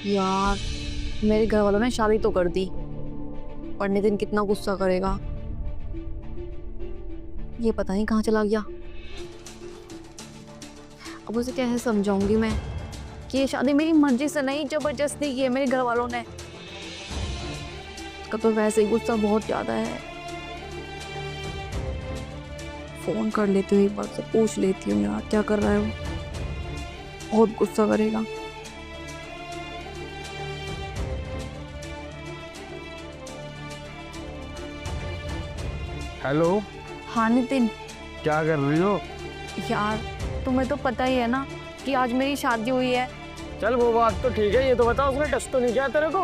यार, मेरे घर वालों ने शादी तो कर दी, पर नितिन कितना गुस्सा करेगा ये पता नहीं कहाँ चला गया। अब उसे कैसे समझाऊंगी मैं कि ये शादी मेरी मर्जी से नहीं, जबरदस्ती की है मेरे घर वालों ने। उसका तो वैसे ही गुस्सा बहुत ज्यादा है। फोन कर लेती हूँ, एक बार से पूछ लेती हूँ यार क्या कर रहा है वो। बहुत गुस्सा करेगा। हेलो। हाँ नितिन। क्या कर रही हो? यार, तुम्हें तो पता ही है ना कि आज मेरी शादी हुई है। चल वो बात तो ठीक है, ये तो बता उसने टच तो नहीं किया तेरे को?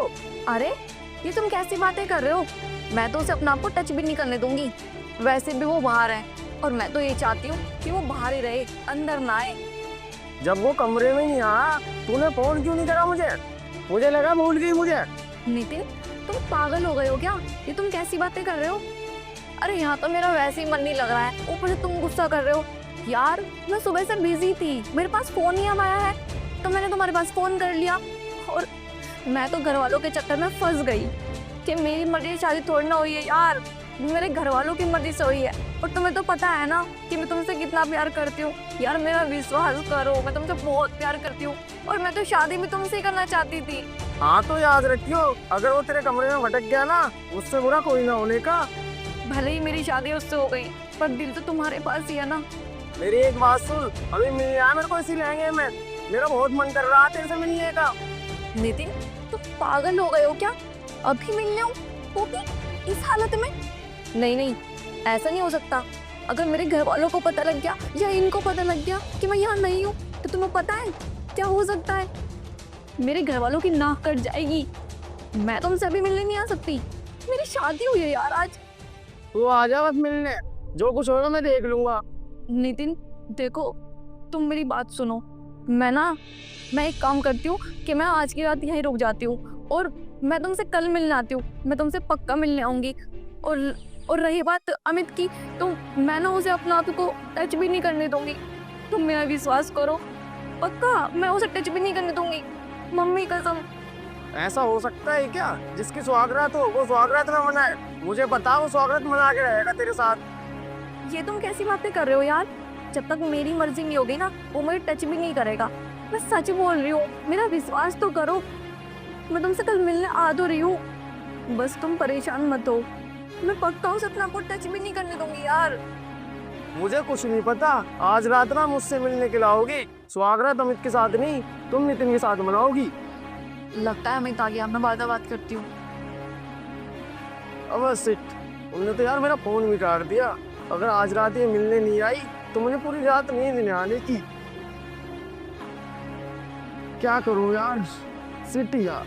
अरे, ये तुम कैसी बातें कर रहे हो? मैं तो उसे अपना आप को टच भी नहीं करने दूंगी। वैसे भी वो बाहर है और मैं तो ये चाहती हूँ कि वो बाहर ही रहे, अंदर ना आए। जब वो कमरे में नहीं आया तूने फोन क्यों नहीं करा मुझे? मुझे लगा भूल गई मुझे। नितिन, तुम पागल हो गए हो क्या? ये तुम कैसी बातें कर रहे हो? अरे यहाँ तो मेरा वैसे ही मन नहीं लग रहा है, ऊपर से तुम गुस्सा कर रहे हो। यार, मैं सुबह से बिजी थी, मेरे पास फोन ही अब आया है तो मैंने तुम्हारे पास फोन कर लिया। और मैं तो घर वालों के चक्कर में फंस गई कि मेरी मर्जी से शादी थोड़ी ना हुई है यार, मेरे घर वालों की मर्जी से हुई है। और तुम्हें तो पता है ना कि मैं तुमसे कितना प्यार करती हूँ। यार मेरा विश्वास करो, मैं तुमसे बहुत प्यार करती हूँ और मैं तो शादी भी तुमसे ही करना चाहती थी। हाँ तो याद रखियो, अगर वो तेरे कमरे में भटक गया ना, उससे बुरा कोई ना होने का। भले ही मेरी शादी उससे हो गई, पर दिल तो तुम्हारे पास ही है ना। मेरी एक बात सुन, अभी मिलने आया मेरे को इसी लहंगे में। मेरा बहुत मन कर रहा है तेरे से मिलने का। नितिन, तुम पागल हो गए हो क्या? अभी मिलने हूँ वो भी इस हालत में? नहीं नहीं, ऐसा नहीं हो सकता। अगर मेरे घर वालों को पता लग गया या इनको पता लग गया कि मैं यहाँ नहीं हूँ तो तुम्हें पता है क्या हो सकता है? मेरे घर वालों की नाक कट जाएगी। मैं तुमसे अभी मिलने नहीं आ सकती, मेरी शादी हुई है यार आज। तू आ जा बस मिलने, जो कुछ होगा मैं देख लूंगा। नितिन देखो, तुम मेरी बात सुनो। मैं एक काम करती हूँ कि मैं आज की रात यहीं रुक जाती हूँ और मैं तुमसे कल मिलने आती हूँ। मैं तुमसे पक्का मिलने आऊंगी। और रही बात अमित की, तो मैं ना उसे अपना आप को टच भी नहीं करने दूंगी। तुम मेरा विश्वास करो, पक्का मैं उसे टच भी नहीं करने दूंगी, मम्मी कसम। ऐसा हो सकता है क्या? जिसकी सुहागरात हो वो सुहागरात में मनाए। मुझे पता वो सुहागरात मना के रहेगा तेरे साथ। ये तुम कैसी बातें कर रहे हो यार? जब तक मेरी मर्जी नहीं होगी ना, वो मुझे टच भी नहीं करेगा। मैं सच बोल रही हूँ, मेरा विश्वास तो करो। मैं तुमसे कल मिलने आ तो रही हूँ, बस तुम परेशान मत हो। मैं पक्का उसे अपना आपको टच भी नहीं करने दूंगी यार। मुझे कुछ नहीं पता, आज रात ना मुझसे मिलने के लाओगी। सुहागरात अमित के साथ नहीं, तुम नितिन के साथ मनाओगी। लगता है अमित आ गया, मैं बाद में बात करती हूँ। अब सिट, उन्होंने तो यार मेरा फोन भी काट दिया। अगर आज रात ये मिलने नहीं आई तो मुझे पूरी रात नींद नहीं आने की। क्या करूं यार, सिट यार।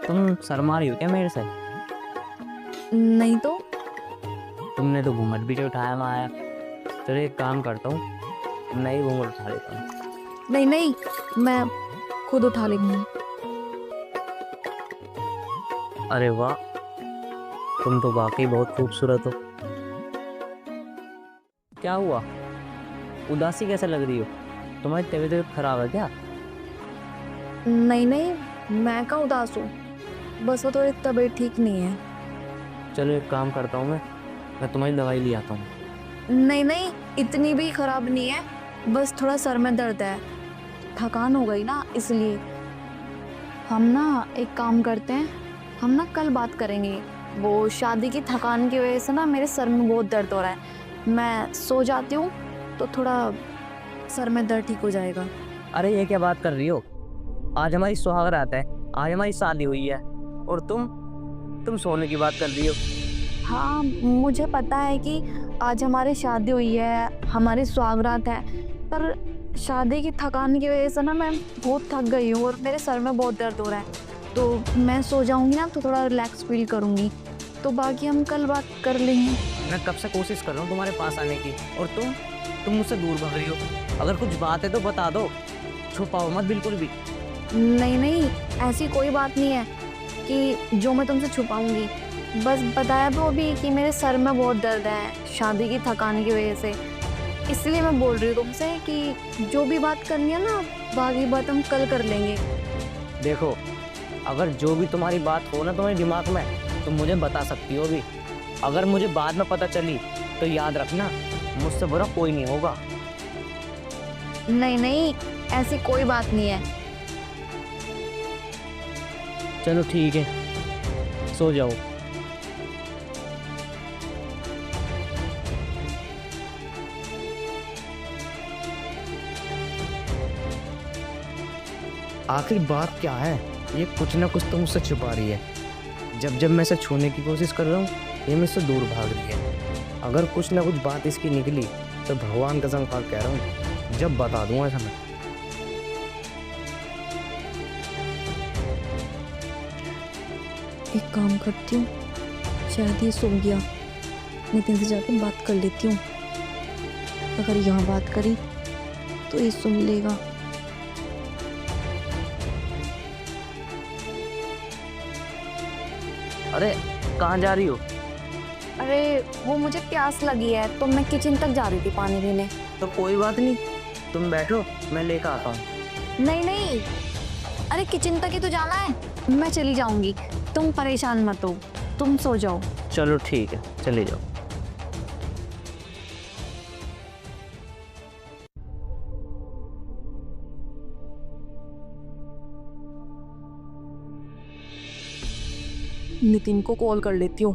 तुम शर्मा रही हो क्या मेरे से? नहीं तो। तुमने तो घूंघट भी नहीं उठाया मैं आया। चलो एक काम करता हूँ, मैं ही घूंघट उठा लेता हूँ। नहीं नहीं, मैं खुद उठा लेंगी। अरे वाह, तुम तो वाकई बहुत खूबसूरत हो। क्या हुआ, उदासी कैसे लग रही हो? तुम्हारी तबीयत खराब है क्या? नहीं नहीं, मैं कहाँ उदास हूँ, बस वो थोड़ी तबीयत ठीक नहीं है। चलो एक काम करता हूँ, मैं तुम्हारी दवाई ले आता हूँ। नहीं नहीं, इतनी भी खराब नहीं है, बस थोड़ा सर में दर्द है, थकान हो गई ना इसलिए। हम ना एक काम करते हैं, हम ना कल बात करेंगे। वो शादी की थकान की वजह से ना मेरे सर में बहुत दर्द हो रहा है। मैं सो जाती हूँ तो थोड़ा सर में दर्द ठीक हो जाएगा। अरे ये क्या बात कर रही हो? आज हमारी सुहागरात है, आज हमारी शादी हुई है और तुम सोने की बात कर रही हो। हाँ, मुझे पता है कि आज हमारी शादी हुई है, हमारी सुहागरात है, पर शादी की थकान की वजह से ना मैं बहुत थक गई हूँ और मेरे सर में बहुत दर्द हो रहा है। तो मैं सो जाऊँगी ना तो थोड़ा रिलैक्स फील करूँगी, तो बाकी हम कल बात कर लेंगे। मैं कब से कोशिश कर रहा हूँ तुम्हारे पास आने की और तुम मुझसे दूर भाग रही हो। अगर कुछ बात है तो बता दो, छुपाओ मत बिल्कुल भी। नहीं नहीं, ऐसी कोई बात नहीं है। कि जो मैं तुमसे छुपाऊंगी। बस बताया तो अभी कि मेरे सर में बहुत दर्द है शादी की थकान की वजह से, इसलिए मैं बोल रही हूँ तुमसे कि जो भी बात करनी है ना, बाकी बात हम कल कर लेंगे। देखो, अगर जो भी तुम्हारी बात हो ना तुम्हारे दिमाग में, तुम मुझे बता सकती हो भी। अगर मुझे बाद में पता चली तो याद रखना, मुझसे बुरा कोई नहीं होगा। नहीं नहीं, ऐसी कोई बात नहीं है। चलो ठीक है, सो जाओ। आखिर बात क्या है? ये कुछ ना कुछ तो मुझसे छुपा रही है। जब जब मैं इसे छूने की कोशिश कर रहा हूँ, ये मुझसे दूर भाग रही है। अगर कुछ ना कुछ बात इसकी निकली तो भगवान कसम खा कह रहा हूँ, जब बता दूंगा ऐसा मैं। एक काम करती हूँ, शायद ये सो गया, नितिन से जाकर बात कर लेती हूँ। अगर यहाँ बात करी तो ये सुन लेगा। अरे कहाँ जा रही हो? अरे वो मुझे प्यास लगी है तो मैं किचन तक जा रही थी पानी पीने। तो कोई बात नहीं, तुम बैठो, मैं लेकर आता हूँ। नहीं नहीं, अरे किचन तक ही तो जाना है, मैं चली जाऊंगी, तुम परेशान मत हो, तुम सो जाओ। चलो ठीक है, चले जाओ। नितिन को कॉल कर लेती हूँ।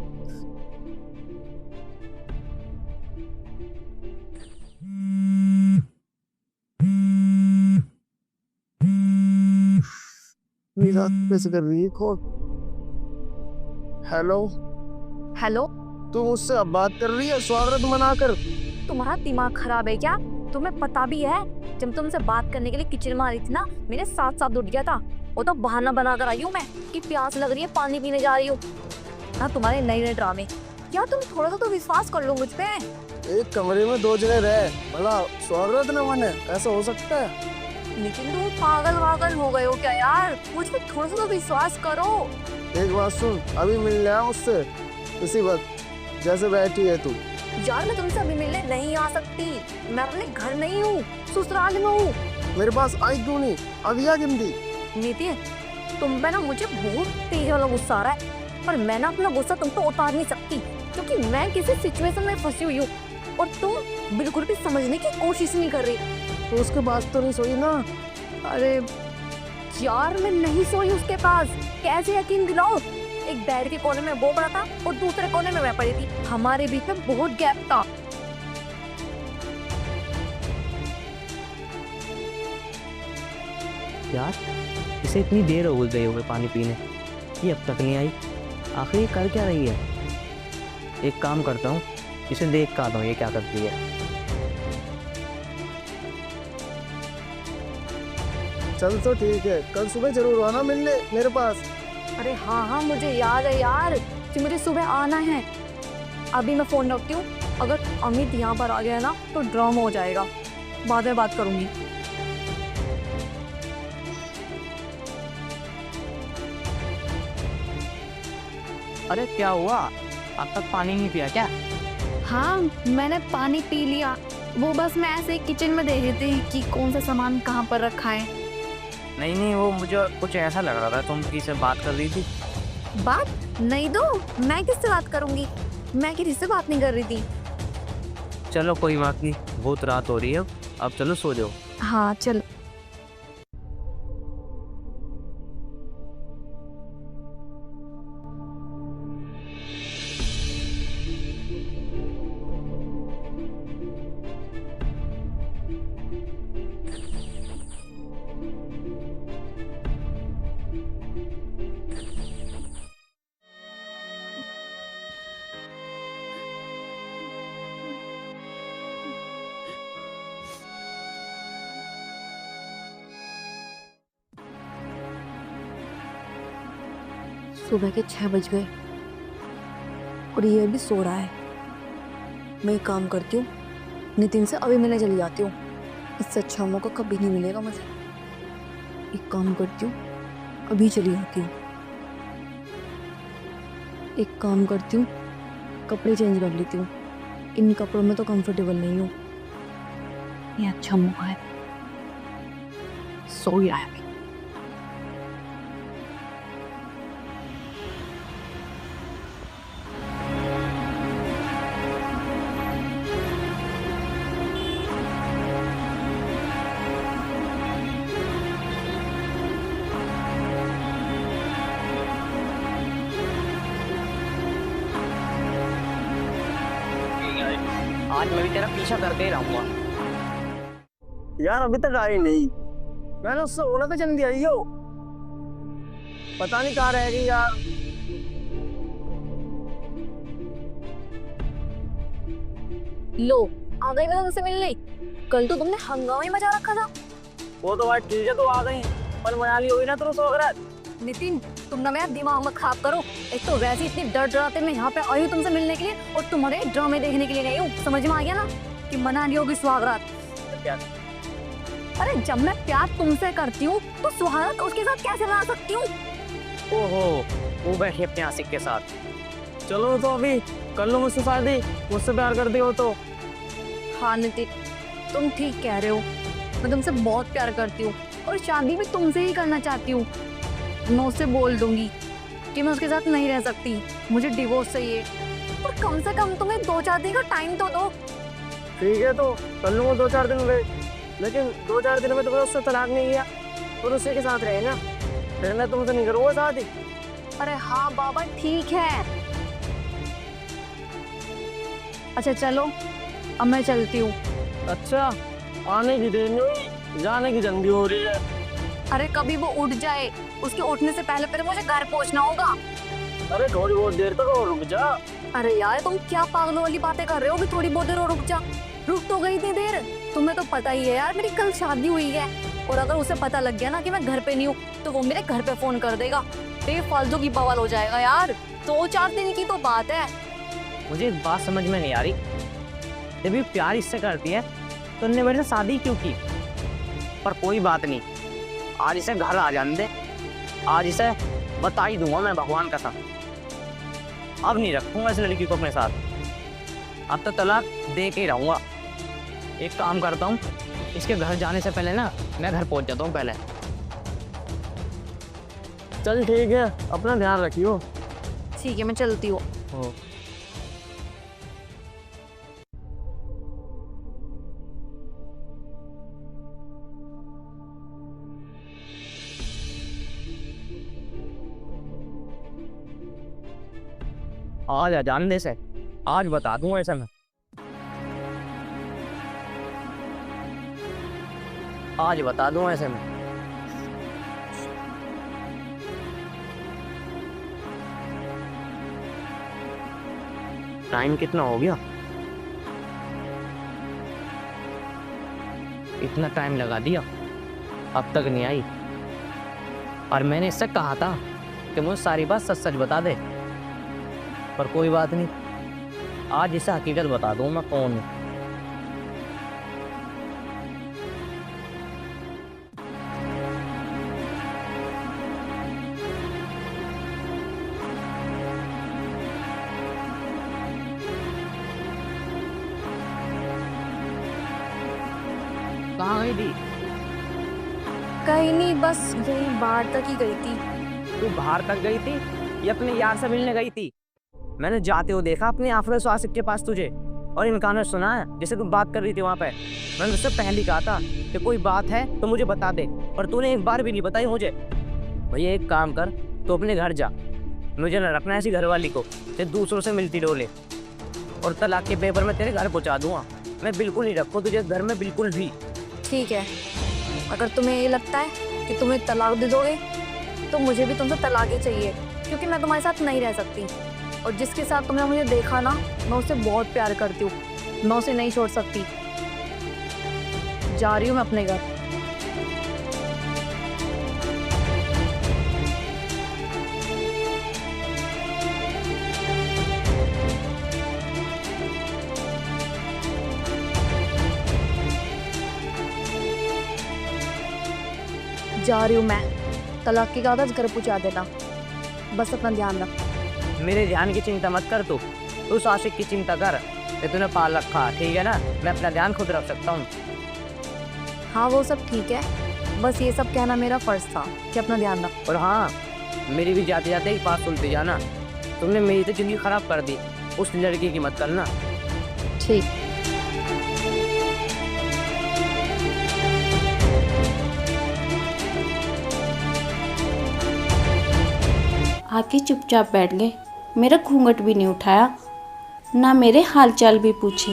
मीरा कैसे कर रही है कॉल? हेलो, हेलो, तू मुझसे अब बात कर रही है स्वागत मनाकर? तुम्हारा दिमाग खराब है क्या? तुम्हें पता भी है जब तुमसे बात करने के लिए किचन में आ रही थी ना, मेरे साथ साथ उठ गया था। वो तो बहाना बना कर आई हूँ मैं कि प्यास लग रही है, पानी पीने जा रही हूँ। हाँ, तुम्हारे नए नए ड्रामे। क्या तुम थोड़ा सा तो विश्वास कर लो मुझ पे। एक कमरे में दो जगह रहे, भला स्वागत न मने? ऐसा हो सकता है? लेकिन तुम पागल वागल हो गए हो क्या यार? मुझ पे थोड़ा सा तो विश्वास करो। एक बात सुन, अभी मिलने आया मुझसे इसी वक्त, जैसे बैठी है तू। यार मैं तुमसे अभी मिलने नहीं आ सकती, मैं अपने घर नहीं हूँ, ससुराल में हूँ। मेरे पास आई क्यों नहीं? अभी आ गिनती। नितिन, तुम पे ना मुझे बहुत तेज वाला गुस्सा आ रहा है, पर मैं ना अपना गुस्सा तुम पे उतार नहीं सकती, क्योंकि मैं किसी सिचुएशन में फंसी हुई हूँ और तुम बिल्कुल भी समझने की कोशिश नहीं कर रही। तो उसके पास तो नहीं सोई ना? अरे यार, मैं नहीं सोई उसके पास, कैसे यकीन दिलाओ? एक बेड के कोने में वो पड़ा था और दूसरे कोने में मैं पड़ी थी, हमारे बीच में बहुत गैप था। यार, इसे इतनी देर हो गई होगी पानी पीने, ये अब तक नहीं आई। आखिर ये कर क्या रही है? एक काम करता हूँ, इसे देख कर आता हूँ ये क्या करती है। चल तो ठीक है, कल सुबह जरूर आना मिलने मेरे पास। अरे हाँ हाँ, मुझे याद है यार कि मुझे सुबह आना है। अभी मैं फोन रखती हूँ, अगर अमित यहाँ पर आ गया ना तो ड्रामा हो जाएगा, बाद में बात करूंगी। अरे क्या हुआ, अब तक पानी नहीं पिया क्या? हाँ, मैंने पानी पी लिया, वो बस मैं ऐसे ही किचन में देख रही थी कि कौन सा सामान कहाँ पर रखा है। नहीं नहीं, वो मुझे कुछ ऐसा लग रहा था तुम किससे बात कर रही थी। बात नहीं दो, मैं किससे बात करूंगी? मैं किसी से बात नहीं कर रही थी। चलो कोई बात नहीं, बहुत रात हो रही है, अब चलो सो जाओ। हाँ चलो। सुबह के 6 बज गए और ये अभी सो रहा है। मैं एक काम करती हूँ, नितिन से अभी मिलने चली जाती हूँ, इससे अच्छा मौका कभी नहीं मिलेगा मुझे। एक काम करती हूँ, अभी चली जाती हूँ। एक काम करती हूँ, कपड़े चेंज कर लेती हूँ। इन कपड़ों में तो कंफर्टेबल नहीं हूँ। ये अच्छा मौका है, सो गया है। आज मैं भी तेरा पीछा करते ही रहूंगा। यार अभी तक आई नहीं। मैंने उससे बोला था जल्दी आई हो, पता नहीं कहाँ रह गई यार। लो, आ गई मैं तुमसे मिलने। कल तो तुमने हंगामा ही मचा रखा था। वो तो बात ठीक है, तो आ गई, पर मना ली होगी ना तेरे सोगरात। नितिन, तुम ना मेरा दिमाग मत खराब करो। एक तो वैसे इतनी डर डराते मैं यहाँ पे आई हूँ तुमसे मिलने के लिए, और तुम्हारे ड्रामे देखने के लिए गई हूँ। समझ में आ गया ना कि मना नहीं होगी सुहागरात। क्या? अरे जब मैं प्यार तुमसे करती हूँ तो सुहागरात उसके साथ कैसे मना सकती हूँ? ओहो, वो बैठे अपने आशिक के साथ। चलो तो अभी कर लो मुझसे शादी, मुझसे प्यार करती हो तो। हाँ नितिन, तुम ठीक कह रहे हो। मैं तुमसे बहुत प्यार करती हूँ और शादी भी तुमसे ही करना चाहती हूँ। मैं उससे बोल दूंगी कि मैं उसके साथ नहीं रह सकती, मुझे डिवोर्स चाहिए। पर कम से कम तुम्हें 2-4 दिन का टाइम तो दो। ठीक है, तो कर लूंगा 2-4 दिन में, लेकिन 2-4 दिन में तुमने उससे तलाक नहीं किया तो उसी के साथ रहे ना, फिर मैं तुमसे नहीं करूँगा शादी। अरे हाँ बाबा, ठीक है। अच्छा चलो, अब मैं चलती हूँ। अच्छा, आने की देर नहीं हुई, जाने की जल्दी हो रही है। अरे कभी वो उठ जाए, उसके उठने से पहले पहले मुझे घर पहुंचना होगा। अरे थोड़ी बहुत देर तक और रुक जा। अरे यार, तुम क्या पागलों वाली बातें कर रहे हो कि थोड़ी बहुत देर और रुक जा। रुक तो गई इतनी देर। तुम्हें तो पता ही है यार, मेरी कल शादी हुई है, और अगर उसे पता लग गया ना कि मैं घर पे नहीं हूँ तो वो मेरे घर पे फोन कर देगा। बेफालतू की बवाल हो जाएगा यार। 2-4 दिन की तो बात है। मुझे एक बात समझ में नहीं आ रही, जब ये प्यार इससे करती है तो उन्होंने मेरे से शादी क्यों की? पर कोई बात नहीं, आज इसे घर आ जाने दे। आज इसे बता ही दूंगा मैं भगवान का साथ। अब नहीं रखूंगा इस लड़की को अपने साथ, अब तो तलाक दे के ही रहूंगा। एक काम करता हूँ, इसके घर जाने से पहले ना मैं घर पहुंच जाता हूँ पहले। चल ठीक है, अपना ध्यान रखियो। ठीक है, मैं चलती हूँ। आज आ जाने से, आज बता दूंगा ऐसा मैं। आज बता दूंगा ऐसे मैं। टाइम कितना हो गया? इतना टाइम लगा दिया, अब तक नहीं आई। और मैंने इससे कहा था कि मुझे सारी बात सच सच बता दे, पर कोई बात नहीं, आज इसे हकीकत बता दूं मैं कौन हूं। कहाँ गई थी? कहीं नहीं, बस यही बाहर तक ही गई थी। तू बाहर तक गई थी या अपने यार से मिलने गई थी? मैंने जाते हुए देखा अपने आफर आशिक के पास तुझे, और इन कानों सुना है जैसे तुम बात कर रही थी वहाँ पे। मैंने तुझसे पहले ही कहा था कि कोई बात है तो मुझे बता दे, और तूने एक बार भी नहीं बताई मुझे। भैया एक काम कर, तो अपने घर जा, मुझे न रखना ऐसी घरवाली को जो दूसरों से मिलती डोले, और तलाक के पेपर में तेरे घर पहुँचा दूंगा। मैं बिल्कुल नहीं रखूँ तुझे घर में, बिल्कुल भी। ठीक है, अगर तुम्हें ये लगता है कि तुम्हें तलाक दे दोगे तो मुझे भी तुमसे तलाक ही चाहिए, क्योंकि मैं तुम्हारे साथ नहीं रह सकती। और जिसके साथ तुमने मुझे देखा ना, मैं उससे बहुत प्यार करती हूँ, मैं उसे नहीं छोड़ सकती। जा रही हूँ मैं अपने घर। जा रही हूँ मैं, तलाक की कागज घर पहुँचा देना, बस अपना ध्यान रख। मेरे ध्यान की चिंता मत कर तू उस आशिक की चिंता कर कि तूने पाल रखा, ठीक है ना। मैं अपना ध्यान खुद रख सकता हूँ। हाँ वो सब ठीक है, बस ये सब कहना मेरा फर्ज था कि अपना ध्यान रख। और हाँ, मेरी भी जाते जाते एक बात सुनते जाना, तुमने मेरी तो जिंदगी खराब कर दी, उस लड़की की मत करना। ठीक। आके चुपचाप बैठ गए, मेरा घूंघट भी नहीं उठाया, ना मेरे हालचाल भी पूछे।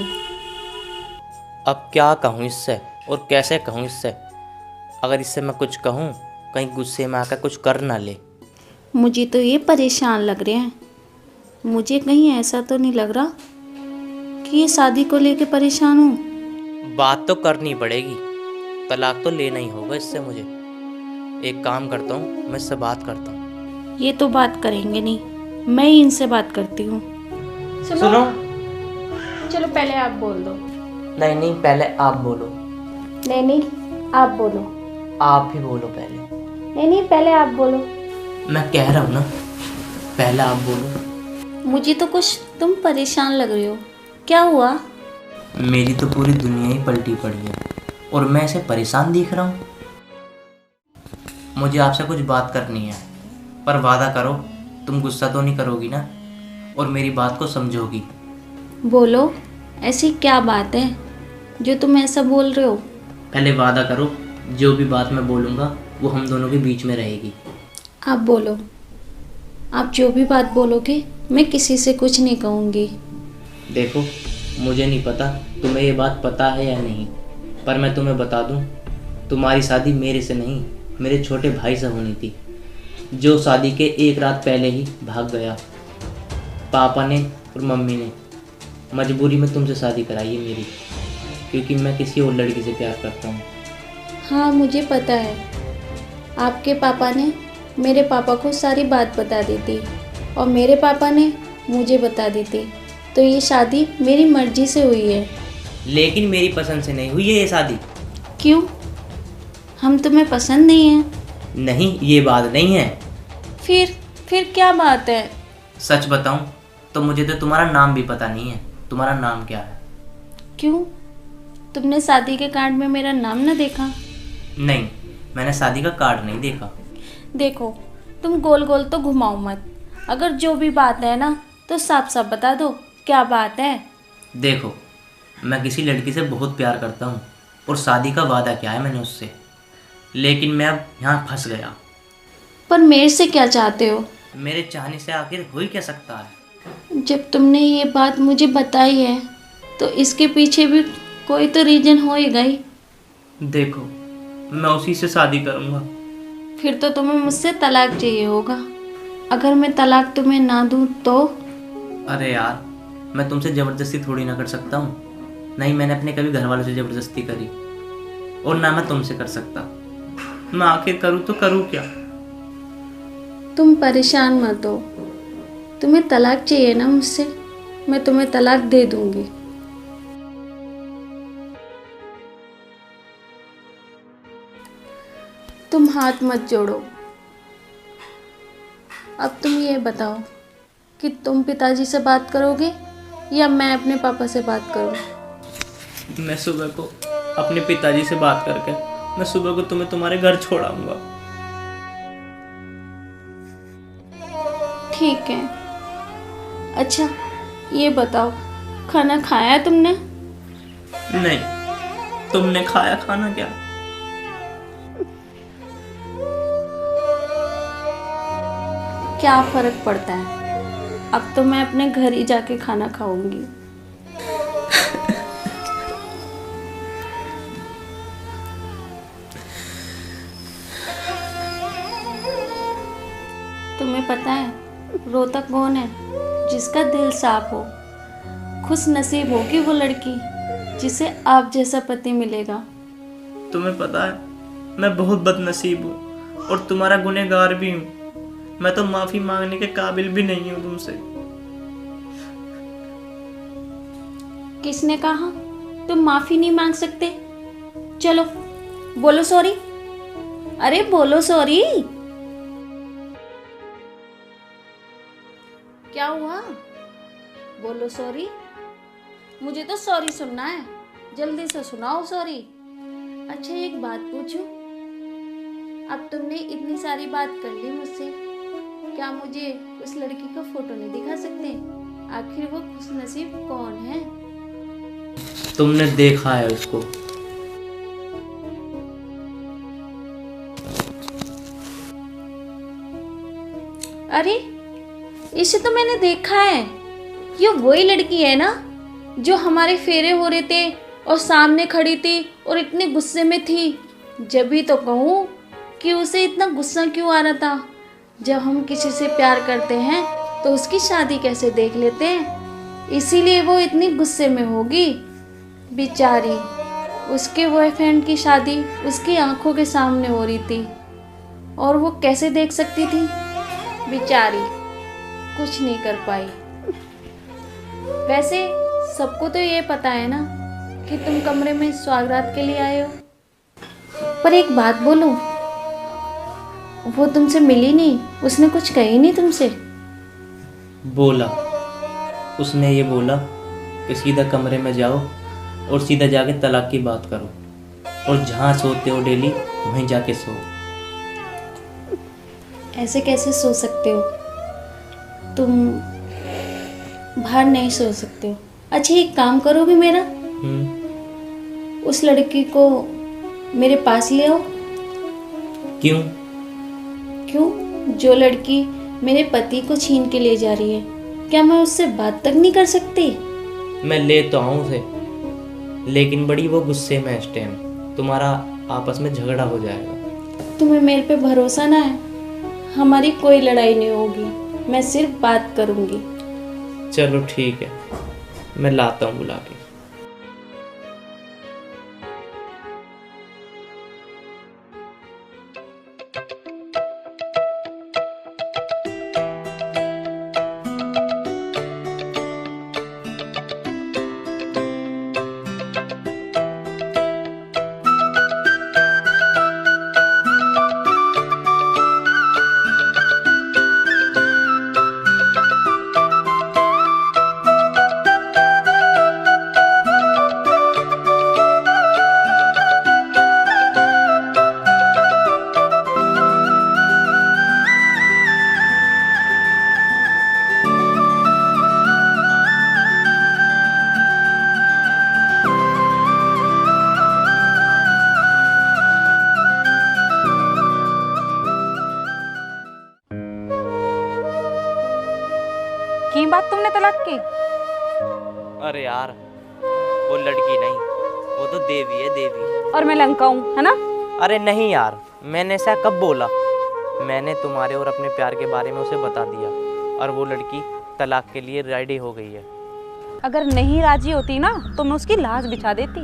अब क्या कहूँ इससे और कैसे कहूँ इससे। अगर इससे मैं कुछ कहूँ कहीं गुस्से में आकर कुछ कर ना ले। मुझे तो ये परेशान लग रहे हैं। मुझे कहीं ऐसा तो नहीं लग रहा कि ये शादी को लेके परेशान हूँ। बात तो करनी पड़ेगी, तलाक तो लेना ही होगा इससे मुझे। एक काम करता हूँ, मैं इससे बात करता हूँ। ये तो बात करेंगे नहीं, मैं ही इनसे बात करती हूँ। सुनो। चलो पहले आप बोल दो। नहीं नहीं, पहले आप बोलो। नहीं आप बोलो। आप ही बोलो पहले। नहीं पहले आप बोलो। मैं कह रहा हूँ ना, पहले आप बोलो। मुझे तो कुछ तुम परेशान लग रहे हो, क्या हुआ? मेरी तो पूरी दुनिया ही पलटी पड़ी है और मैं इसे परेशान दिख रहा हूँ। मुझे आपसे कुछ बात करनी है, पर वादा करो तुम गुस्सा तो नहीं करोगी ना और मेरी बात को समझोगी। बोलो, ऐसी क्या बात है जो तुम ऐसा बोल रहे हो? पहले वादा करो जो भी बात मैं बोलूँगा वो हम दोनों के बीच में रहेगी। आप बोलो, आप जो भी बात बोलोगे मैं किसी से कुछ नहीं कहूँगी। देखो, मुझे नहीं पता तुम्हें ये बात पता है या नहीं, पर मैं तुम्हें बता दूं, तुम्हारी शादी मेरे से नहीं मेरे छोटे भाई से होनी थी, जो शादी के एक रात पहले ही भाग गया। पापा ने और मम्मी ने मजबूरी में तुमसे शादी कराई है मेरी, क्योंकि मैं किसी और लड़की से प्यार करता हूँ। हाँ मुझे पता है, आपके पापा ने मेरे पापा को सारी बात बता दी थी और मेरे पापा ने मुझे बता दी थी, तो ये शादी मेरी मर्जी से हुई है। लेकिन मेरी पसंद से नहीं हुई है ये शादी। क्यों? हम तुम्हें पसंद नहीं हैं? नहीं, ये बात नहीं है। फिर क्या बात है? सच बताऊं तो मुझे तो तुम्हारा नाम भी पता नहीं है। तुम्हारा नाम क्या है? क्यों, तुमने शादी के कार्ड में मेरा नाम न देखा? नहीं, मैंने शादी का कार्ड नहीं देखा। देखो, तुम गोल गोल तो घुमाओ मत, अगर जो भी बात है ना तो साफ साफ बता दो, क्या बात है? देखो, मैं किसी लड़की से बहुत प्यार करता हूँ और शादी का वादा किया है मैंने उससे, लेकिन मैं अब यहाँ फंस गया। पर मेरे से क्या चाहते हो? मेरे चाहने से आखिर हो ही क्या सकता है? जब तुमने ये बात मुझे बताई है तो इसके पीछे भी कोई तो रीजन होएगा ही। देखो, मैं उसी से शादी करूँगा। फिर तो तुम्हें मुझसे तलाक चाहिए होगा। अगर मैं तलाक तुम्हें ना दूँ तो? अरे यार, मैं तुमसे ज़बरदस्ती थोड़ी ना कर सकता हूँ। नहीं, मैंने अपने कभी घर वालों से ज़बरदस्ती करी और ना मैं तुमसे कर सकता। मैं आखिर करूँ तो करूँ क्या? तुम परेशान मत हो, तुम्हें तलाक चाहिए ना मुझसे, मैं तुम्हें तलाक दे दूँगी। तुम हाथ मत जोड़ो। अब तुम ये बताओ कि तुम पिताजी से बात करोगे या मैं अपने पापा से बात करूं? मैं सुबह को अपने पिताजी से बात करके मैं सुबह को तुम्हें तुम्हारे घर छोड़ाऊंगा। ठीक है। अच्छा ये बताओ, खाना खाया है तुमने? नहीं, तुमने खाया खाना क्या? क्या फर्क पड़ता है, अब तो मैं अपने घर ही जाके खाना खाऊंगी। तुम्हें पता है रोता कौन है? जिसका दिल साफ हो। खुश नसीब होगी वो लड़की जिसे आप जैसा पति मिलेगा। तुम्हें पता है मैं बहुत बदनसीब हूँ और तुम्हारा गुनहगार भी हूँ। मैं तो माफी मांगने के काबिल भी नहीं हूँ तुमसे। किसने कहा तुम माफी नहीं मांग सकते? चलो बोलो सॉरी। अरे बोलो सॉरी। क्या हुआ? बोलो सॉरी। मुझे तो सॉरी सुनना है, जल्दी से सुनाओ सॉरी। अच्छा एक बात पूछूं? अब तुमने इतनी सारी बात कर ली मुझसे, क्या मुझे उस लड़की का फोटो नहीं दिखा सकते? आखिर वो खुशनसीब कौन है? तुमने देखा है उसको? अरे इसे तो मैंने देखा है। ये वही लड़की है ना जो हमारे फेरे हो रहे थे और सामने खड़ी थी और इतने गुस्से में थी। जब भी तो कहूँ कि उसे इतना गुस्सा क्यों आ रहा था। जब हम किसी से प्यार करते हैं तो उसकी शादी कैसे देख लेते हैं, इसीलिए वो इतनी गुस्से में होगी। बेचारी, उसके बॉयफ्रेंड की शादी उसकी आंखों के सामने हो रही थी और वो कैसे देख सकती थी? बेचारी कुछ नहीं कर पाई। वैसे सबको तो ये पता है ना कि तुम कमरे में स्वागत के लिए आए हो, पर एक बात बोलूं, वो तुमसे मिली नहीं, उसने कुछ कही नहीं तुमसे? बोला, उसने ये बोला कि सीधा कमरे में जाओ और सीधा जाके तलाक की बात करो और जहाँ सोते हो डेली वहीं जाके सो। ऐसे कैसे सो सकते हो? तुम बाहर नहीं सो सकते हो। अच्छा एक काम करोगे मेरा? उस लड़की को मेरे पास ले आओ। क्यों? क्यों? जो लड़की मेरे पति को छीन के ले जा रही है, क्या मैं उससे बात तक नहीं कर सकती? मैं ले तो आऊँ उसे, लेकिन बड़ी वो गुस्से में इस टाइम, तुम्हारा आपस में झगड़ा हो जाएगा। तुम्हें मेरे पे भरोसा ना है? हमारी कोई लड़ाई नहीं होगी, मैं सिर्फ बात करूंगी। चलो ठीक है, मैं लाता हूँ बुला के। की बात तुमने तलाक की? अरे यार, वो लड़की नहीं, वो तो देवी है, देवी। और मैं लंका हूँ, है ना? अरे नहीं यार, मैंने ऐसा कब बोला? मैंने तुम्हारे और अपने प्यार के बारे में उसे बता दिया और वो लड़की तलाक के लिए रेडी हो गई है। अगर नहीं राजी होती ना तो मैं उसकी लाश बिछा देती।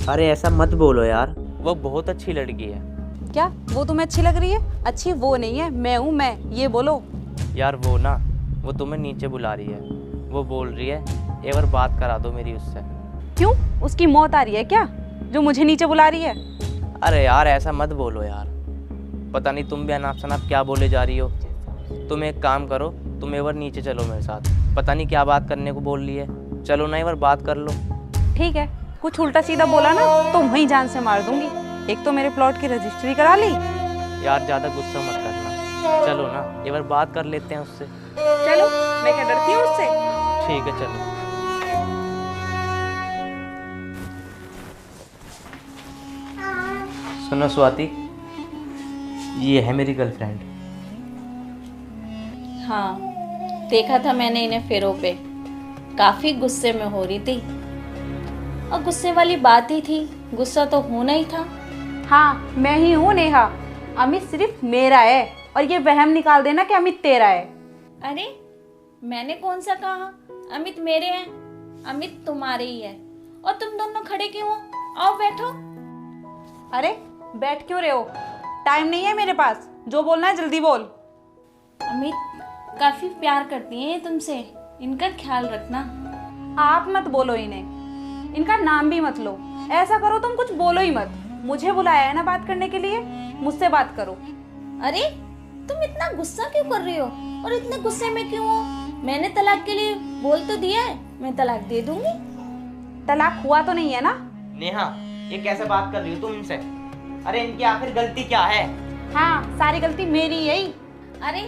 अरे ऐसा मत बोलो यार, वो बहुत अच्छी लड़की है। क्या वो तुम्हें अच्छी लग रही है? अच्छी वो नहीं है, मैं हूँ मैं, ये बोलो। यार वो ना, वो तुम्हें नीचे बुला रही है। वो बोल रही है एक बार बात करा दो मेरी उससे। क्यों? उसकी मौत आ रही है क्या जो मुझे नीचे बुला रही है? अरे यार ऐसा मत बोलो यार, पता नहीं तुम भी अनाप शनाप क्या बोले जा रही हो। तुम एक काम करो, तुम एक बार नीचे चलो मेरे साथ, पता नहीं क्या बात करने को बोल रही है। चलो ना एक बार बात कर लो। ठीक है, कुछ उल्टा सीधा बोला ना तो वहीं जान से मार दूंगी। एक तो मेरे प्लॉट की रजिस्ट्री करा ली। यार ज़्यादा गुस्सा मत करना, चलो ना एक बार बात कर लेते हैं उससे। चलो, मैं क्या डरती हूँ उससे? ठीक है चलो। सुनो स्वाति, ये है मेरी गर्लफ्रेंड। हाँ, देखा था मैंने इन्हें फेरों पे, काफी गुस्से में हो रही थी। और गुस्से वाली बात ही थी, गुस्सा तो होना ही था। हाँ, मैं ही हूँ नेहा। अमित सिर्फ मेरा है और ये वहम निकाल देना कि अमित तेरा है। अरे मैंने कौन सा कहा अमित मेरे हैं? अमित तुम्हारे ही है। और तुम दोनों खड़े क्यों हो? आओ बैठो। अरे बैठ क्यों रहे हो? टाइम नहीं है मेरे पास, जो बोलना है जल्दी बोल। अमित काफी प्यार करती हैं ये तुमसे, इनका ख्याल रखना। आप मत बोलो इन्हें, इनका नाम भी मत लो। ऐसा करो तुम कुछ बोलो ही मत। मुझे बुलाया है ना बात करने के लिए, मुझसे बात करो। अरे तुम इतना गुस्सा क्यों कर रही हो और इतने गुस्से में क्यों हो? मैंने तलाक के लिए बोल तो दिया है, मैं तलाक दे दूंगी। तलाक हुआ तो नहीं है ना? नेहा, ये कैसे बात कर रही हो तुम इनसे? अरे इनकी आखिर गलती क्या है? हाँ, सारी गलती मेरी है ही। अरे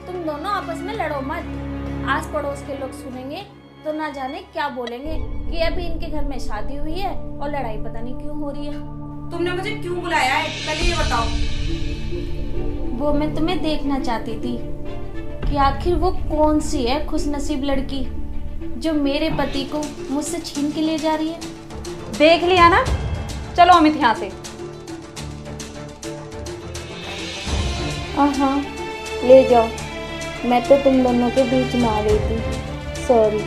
तुम दोनों आपस में लड़ो मत, आस पड़ोस के लोग सुनेंगे तो ना जाने क्या बोलेंगे कि अभी इनके घर में शादी हुई है और लड़ाई पता नहीं क्यों हो रही है। तुमने मुझे क्यों बुलाया है, पहले ये बताओ। वो मैं तुम्हें देखना चाहती थी कि आखिर वो कौन सी है खुशनसीब लड़की जो मेरे पति को मुझसे छीन के ले जा रही है। देख लिया ना, चलो अमित यहाँ से। हाँ, ले जाओ, मैं तो तुम दोनों के बीच में आ गई थी, सॉरी।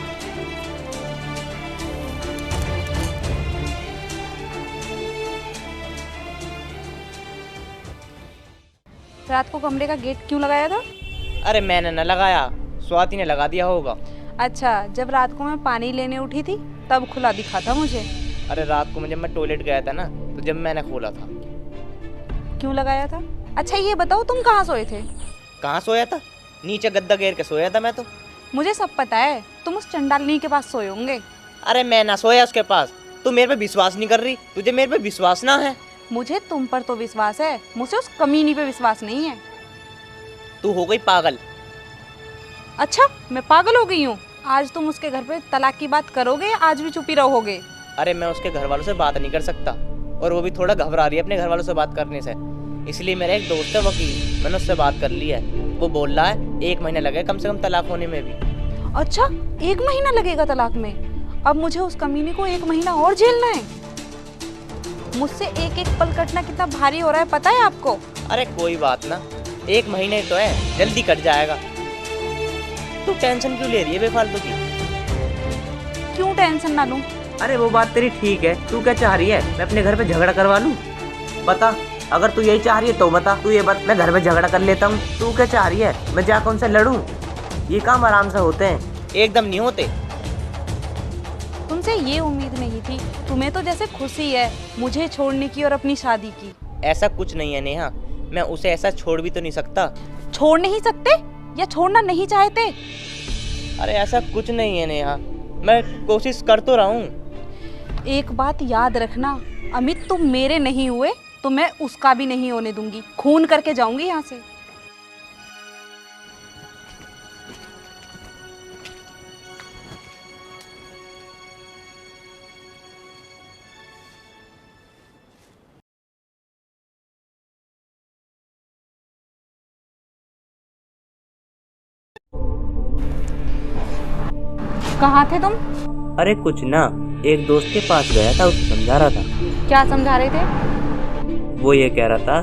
रात को कमरे का गेट क्यों लगाया था? अरे मैंने न लगाया, स्वाति ने लगा दिया होगा। अच्छा, जब रात को मैं पानी लेने उठी थी तब खुला दिखा था मुझे। अरे रात को जब मैं टॉयलेट गया था ना, तो जब मैंने खोला था। क्यों लगाया था? अच्छा ये बताओ, तुम कहाँ सोए थे? कहाँ सोया था? नीचे गद्दा घेर के सोया था मैं तो। मुझे सब पता है, तुम उस चंडालिनी के पास सोए होंगे। अरे मैं ना सोया उसके पास। तू मेरे पे विश्वास नहीं कर रही, तुझे मेरे पे विश्वास ना है। मुझे तुम पर तो विश्वास है, मुझे उस कमीनी पे विश्वास नहीं है। तू हो गई पागल। अच्छा, मैं पागल हो गई हूँ? आज तुम उसके घर पे तलाक की बात करोगे या आज भी चुपी रहोगे? अरे मैं उसके घर वालों से बात नहीं कर सकता, और वो भी थोड़ा घबरा रही है अपने घर वालों से बात करने से। इसलिए मेरा एक दोस्त है वकील, मैंने उससे बात कर ली है। वो बोल रहा है 1 महीना लगेगा कम से कम तलाक होने में भी। अच्छा, 1 महीना लगेगा तलाक में? अब मुझे उस कमीने को 1 महीना और झेलना है? मुझसे एक एक पल कटना कितना भारी हो रहा है, पता है आपको? अरे कोई बात ना, 1 महीने तो है, जल्दी कट जाएगा। तू टेंशन क्यों ले रही है बेफालतू की? क्यों टेंशन ना लूं? अरे वो बात तेरी ठीक है, तू क्या चाह रही है? मैं अपने घर पे झगड़ा करवा लूं? बता, अगर तू यही चाह रही है तो बता। तू ये बात, मैं घर पे झगड़ा कर लेता हूँ। तू क्या चाह रही है? मैं जाकर उनसे लड़ूं? ये काम आराम से होते हैं, एकदम नहीं होते। तुमसे ये उम्मीद नहीं थी। तुम्हें तो जैसे खुशी है मुझे छोड़ने की और अपनी शादी की। ऐसा कुछ नहीं है नेहा, मैं उसे ऐसा छोड़ भी तो नहीं सकता। छोड़ नहीं सकते या छोड़ना नहीं चाहते? अरे ऐसा कुछ नहीं है नेहा, मैं कोशिश कर तो रहा हूँ। एक बात याद रखना अमित, तुम मेरे नहीं हुए तो मैं उसका भी नहीं होने दूंगी। खून करके जाऊंगी यहाँ से। कहाँ थे तुम? अरे कुछ ना, एक दोस्त के पास गया था, उसे समझा रहा था। क्या समझा रहे थे? वो ये कह रहा था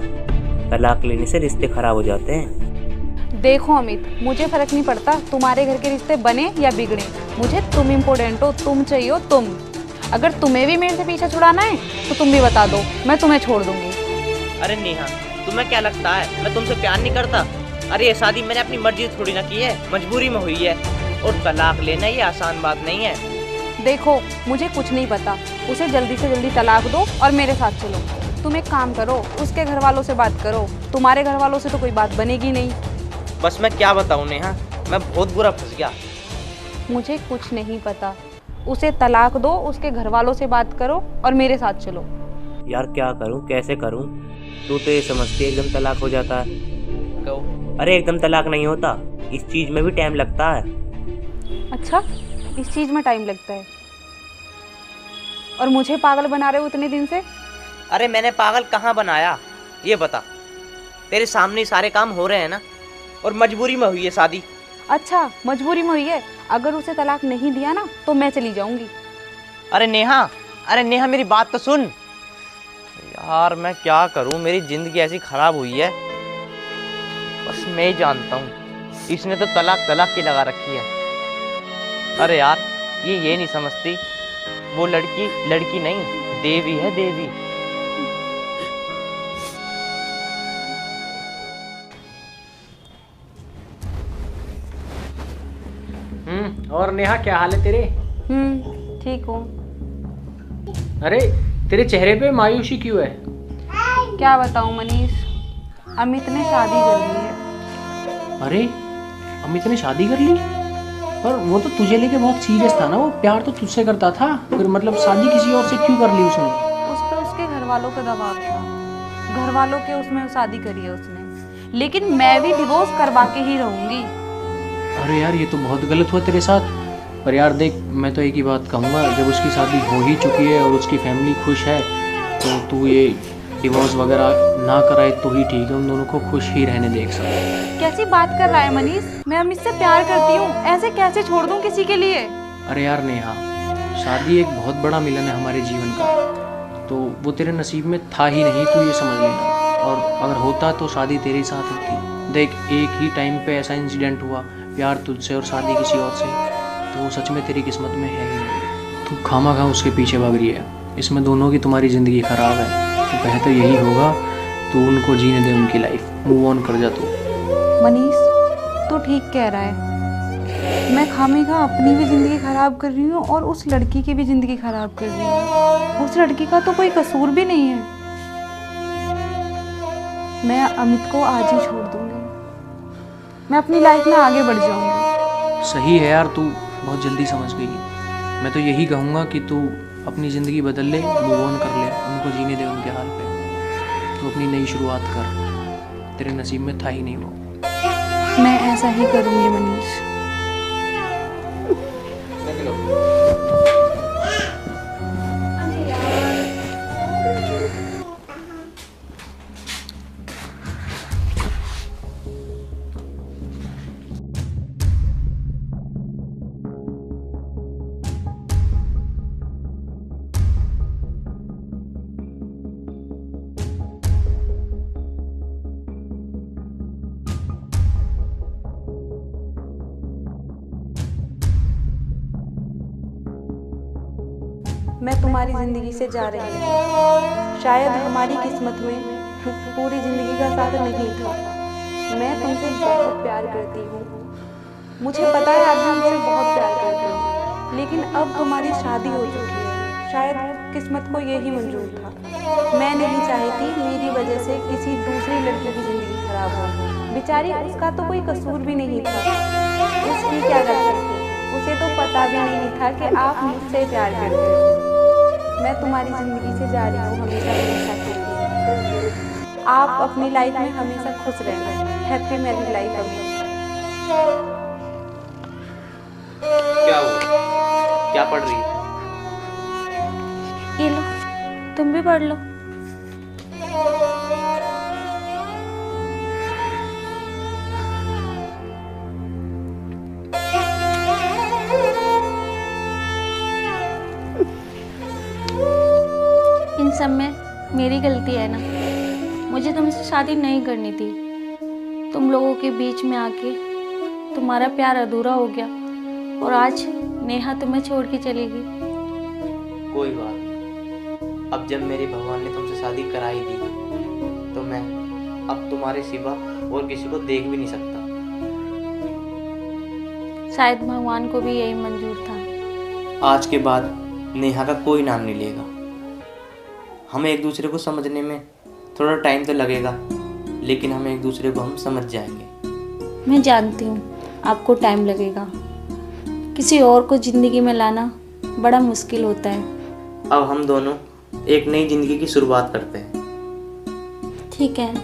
तलाक लेने से रिश्ते खराब हो जाते हैं। देखो अमित, मुझे फर्क नहीं पड़ता तुम्हारे घर के रिश्ते बने या बिगड़े। मुझे तुम इम्पोर्टेंट हो, तुम चाहिए हो तुम। अगर तुम्हें भी मेरे से पीछा छुड़ाना है तो तुम भी बता दो, मैं तुम्हें छोड़ दूंगी। अरे नेहा, तुम्हें क्या लगता है मैं तुमसे प्यार नहीं करता? अरे ये शादी मैंने अपनी मर्जी से थोड़ी ना की है, मजबूरी में हुई है। और तलाक लेना ये आसान बात नहीं है। देखो मुझे कुछ नहीं पता, उसे जल्दी से जल्दी तलाक दो और मेरे साथ चलो। तुम एक काम करो, उसके घर वालों से बात करो। तुम्हारे घर वालों से तो कोई बात बनेगी नहीं। बस मैं क्या बताऊँ नेहा, मैं बहुत बुरा फंस गया। मुझे कुछ नहीं पता, उसे तलाक दो, उसके घर वालों से बात करो और मेरे साथ चलो। यार क्या करूँ, कैसे करूँ? तू तो ये समझती है एकदम तलाक हो जाता है। अरे एकदम तलाक नहीं होता, इस चीज में भी टाइम लगता है। अच्छा, इस चीज में टाइम लगता है? और मुझे पागल बना रहे हो इतने दिन से? अरे मैंने पागल कहाँ बनाया, ये बता। तेरे सामने सारे काम हो रहे हैं ना, और मजबूरी में हुई है शादी। अच्छा, मजबूरी में हुई है। अगर उसे तलाक नहीं दिया ना तो मैं चली जाऊंगी। अरे नेहा मेरी बात तो सुन। यार मैं क्या करूं, मेरी जिंदगी ऐसी खराब हुई है, बस मैं ही जानता हूँ। इसने तो तलाक की लगा रखी है। अरे यार ये नहीं समझती, वो लड़की नहीं, देवी है, देवी। और नेहा क्या हाल है तेरे? ठीक हूँ। अरे तेरे चेहरे पे मायूसी क्यों है? क्या बताऊँ मनीष, अमित ने शादी कर ली है। अरे अमित ने शादी कर ली? पर वो तो तुझे लेके बहुत सीरियस था ना, वो प्यार तो तुझसे करता था, फिर मतलब शादी किसी और से क्यों कर ली उसने? उस पर उसके घर वालों का दबाव था, घर वालों के उसमें शादी करी है उसने, लेकिन मैं भी डिवोर्स करवा के ही रहूंगी। अरे यार ये तो बहुत गलत हुआ तेरे साथ। पर यार देख, मैं तो एक ही बात कहूँगा, जब उसकी शादी हो ही चुकी है और उसकी फैमिली खुश है तो तू ये डिवोर्स वगैरह ना कराए तो ही ठीक है, उन दोनों को खुश ही रहने दे एक साथ। कैसी बात कर रहा है मनीष, मैं अमित से प्यार करती हूँ, ऐसे कैसे छोड़ दूँ किसी के लिए? अरे यार नेहा, शादी एक बहुत बड़ा मिलन है हमारे जीवन का, तो वो तेरे नसीब में था ही नहीं, तू ये समझ लेना। और अगर होता तो शादी तेरे साथ होती। देख, एक ही टाइम पे ऐसा इंसिडेंट हुआ, प्यार तुझसे और शादी किसी और से, तो वो सच में तेरी किस्मत में है ही नहीं। तू खामा उसके पीछे भाग रही है, इसमें दोनों की तुम्हारी ज़िंदगी ख़राब है। तो बेहतर यही होगा तू उनको जीने दे उनकी लाइफ, मूव ऑन कर जा तू। मनीष तू ठीक कह रहा है, मैं खामेखा अपनी भी ज़िंदगी ख़राब कर रही हूँ और उस लड़की की भी ज़िंदगी ख़राब कर रही हूँ। उस लड़की का तो कोई कसूर भी नहीं है। मैं अमित को आज ही छोड़ दूँगी, मैं अपनी लाइफ में आगे बढ़ जाऊँगी। सही है यार, तू बहुत जल्दी समझ गई। मैं तो यही कहूँगा कि तू अपनी ज़िंदगी बदल ले, मूव ऑन कर ले, उनको जीने दे उनके हाल पे। तू अपनी नई शुरुआत कर, तेरे नसीब में था ही नहीं वो। मैं ऐसा ही करूँगी मनीष। मैं तुम्हारी ज़िंदगी से जा रही हूँ, शायद हमारी किस्मत में पूरी ज़िंदगी का साथ नहीं था। मैं तुमसे बहुत प्यार करती हूँ, मुझे पता है आप भी मुझसे बहुत प्यार करते हो, लेकिन अब तुम्हारी शादी हो चुकी है, शायद किस्मत को यही मंजूर था। मैं नहीं चाहती मेरी वजह से किसी दूसरी लड़की की ज़िंदगी खराब हो। बेचारी, उसका तो कोई कसूर भी नहीं था, उसकी क्या गलती थी? उसे तो पता भी नहीं था कि आप मुझसे प्यार करते हो। मैं तुम्हारी ज़िंदगी से जा रही हूँ हमेशा हमेशा के लिए। आप अपनी लाइफ में हमेशा खुश रहना। हैप्पी मैरिड लाइफ हमेशा। क्या हुआ? क्या पढ़ रही है? ये लो, तुम भी पढ़ लो। इन सब में मेरी गलती है ना, मुझे तुमसे शादी नहीं करनी थी। तुम लोगों के बीच में आके तुम्हारा प्यार अधूरा हो गया और आज नेहा तुम्हें छोड़ के चली गई। कोई बात नहीं, अब जब मेरे भगवान ने तुमसे शादी कराई दी तो मैं अब तुम्हारे सिवा और किसी को देख भी नहीं सकता। शायद भगवान को भी यही मंजूर था। आज के बाद नेहा का कोई नाम नहीं लेगा। हमें एक दूसरे को समझने में थोड़ा टाइम तो लगेगा, लेकिन हमें एक दूसरे को हम समझ जाएंगे। मैं जानती हूँ आपको टाइम लगेगा, किसी और को ज़िंदगी में लाना बड़ा मुश्किल होता है। अब हम दोनों एक नई जिंदगी की शुरुआत करते हैं। ठीक है,